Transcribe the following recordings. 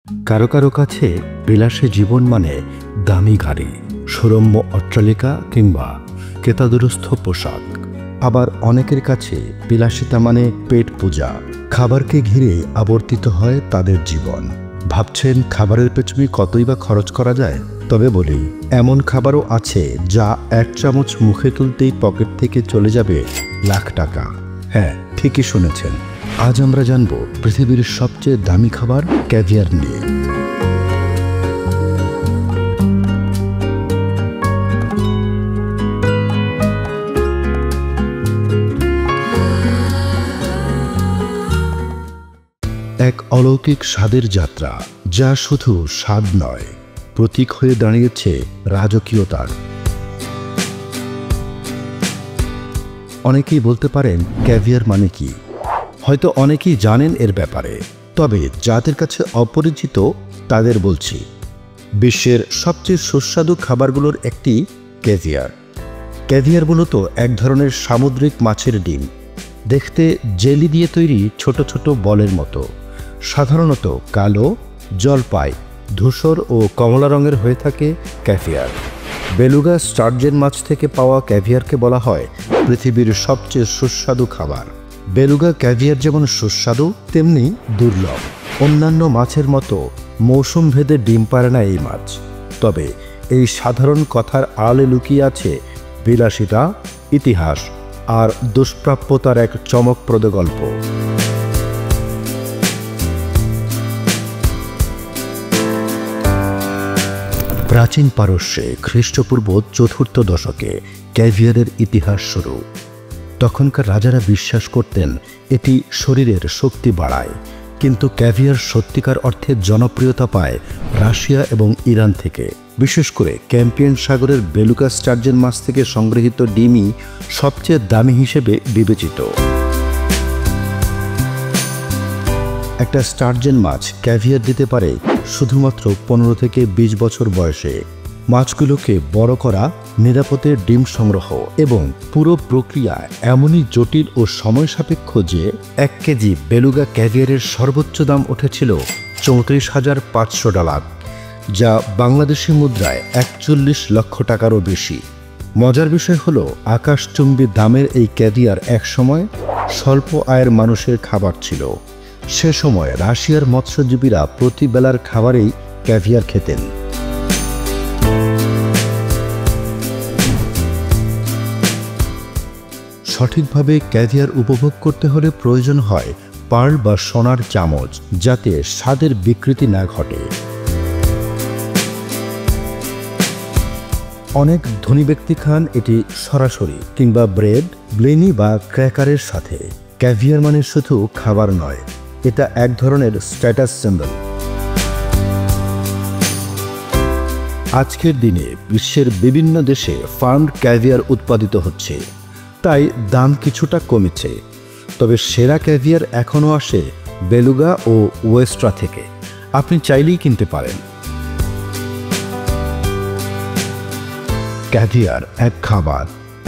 কারো কারো কাছে বিলাসী জীবন মানে দামি গাড়ি, সুরম্য অট্টালিকা কিংবা কেতাদুরস্থ পোশাক। আবার অনেকের কাছে বিলাসিতা মানে পেট পূজা, খাবারকে ঘিরে আবর্তিত হয় তাদের জীবন। ভাবছেন খাবারের পেছনে কতই বা খরচ করা যায়? তবে বলি, এমন খাবারও আছে যা এক চামচ মুখে তুলতেই পকেট থেকে চলে যাবে লাখ টাকা। হ্যাঁ, ঠিকই শুনেছেন। আজ আমরা জানব পৃথিবীর সবচেয়ে দামি খাবার ক্যাভিয়ার নিয়ে। এক অলৌকিক স্বাদের যাত্রা, যা শুধু স্বাদ নয়, প্রতীক হয়ে দাঁড়িয়েছে রাজকীয়তার। অনেকেই বলতে পারেন ক্যাভিয়ার মানে কি। হয়তো অনেকেই জানেন এর ব্যাপারে, তবে যাদের কাছে অপরিচিত তাদের বলছি, বিশ্বের সবচেয়ে সুস্বাদু খাবারগুলোর একটি ক্যাভিয়ার। ক্যাভিয়ার মূলত এক ধরনের সামুদ্রিক মাছের ডিম, দেখতে জেলি দিয়ে তৈরি ছোট ছোট বলের মতো। সাধারণত কালো, জলপাই, ধূসর ও কমলা রঙের হয়ে থাকে ক্যাভিয়ার। বেলুগা স্টার্জেন মাছ থেকে পাওয়া ক্যাভিয়ারকে বলা হয় পৃথিবীর সবচেয়ে সুস্বাদু খাবার। বেলুগা ক্যাভিয়ার যেমন সুস্বাদু, তেমনি দুর্লভ। অন্যান্য মাছের মতো মৌসুম ভেদে ডিম পারে না এই মাছ। তবে এই সাধারণ কথার আড়ালে লুকিয়ে আছে বিলাসিতা, ইতিহাস আর দুষ্প্রাপ্যতার এক চমকপ্রদ গল্প। প্রাচীন পারস্যে খ্রিস্টপূর্ব ৪র্থ দশকে ক্যাভিয়ারের ইতিহাস শুরু। তখনকার রাজারা বিশ্বাস করতেন এটি শরীরের শক্তি বাড়ায়। কিন্তু ক্যাভিয়ার সত্যিকার অর্থে জনপ্রিয়তা পায় রাশিয়া এবং ইরান থেকে। বিশেষ করে ক্যাম্পিয়ান সাগরের বেলুগা স্টার্জেন মাছ থেকে সংগৃহীত ডিমই সবচেয়ে দামি হিসেবে বিবেচিত। একটা স্টার্জেন মাছ ক্যাভিয়ার দিতে পারে শুধুমাত্র ১৫ থেকে ২০ বছর বয়সে। মাছগুলোকে বড় করা, নিরাপদে ডিম সংগ্রহ এবং পুরো প্রক্রিয়া এমনই জটিল ও সময় সাপেক্ষ যে ১ কেজি বেলুগা ক্যাভিয়ারের সর্বোচ্চ দাম উঠেছিল $৩৪,৫০০, যা বাংলাদেশি মুদ্রায় ৪১ লক্ষ টাকারও বেশি। মজার বিষয় হলো, আকাশচুম্বী দামের এই ক্যাভিয়ার একসময় স্বল্প আয়ের মানুষের খাবার ছিল। সে সময় রাশিয়ার মৎস্যজীবীরা প্রতি বেলার খাবারেই ক্যাভিয়ার খেতেন। সঠিকভাবে ক্যাভিয়ার উপভোগ করতে হলে প্রয়োজন হয় পার্ল বা সোনার চামচ, যাতে স্বাদের বিকৃতি না ঘটে। অনেক ধনী ব্যক্তি খান এটি সরাসরি কিংবা ব্রেড, ব্লেনি বা ক্র্যাকারের সাথে। ক্যাভিয়ার মানে শুধু খাবার নয়, এটা এক ধরনের স্ট্যাটাস সিম্বল। আজকের দিনে বিশ্বের বিভিন্ন দেশে ফার্মড ক্যাভিয়ার উৎপাদিত হচ্ছে, তাই দাম কিছুটা কমেছে। তবে সেরা ক্যাভিয়ার এখনও আসে বেলুগা ও ওয়েস্ট্রা থেকে। আপনি চাইলেই কিনতে পারেন। ক্যাভিয়ার এক খাবার,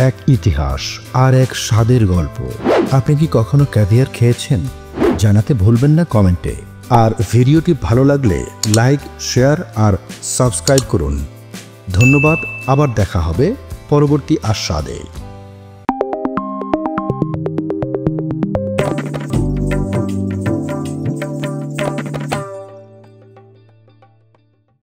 এক ইতিহাস আর এক স্বাদের গল্প। আপনি কি কখনো ক্যাভিয়ার খেয়েছেন? জানাতে ভুলবেন না কমেন্টে। আর ভিডিওটি ভালো লাগলে লাইক, শেয়ার আর সাবস্ক্রাইব করুন। ধন্যবাদ। আবার দেখা হবে পরবর্তী আস্বাদে।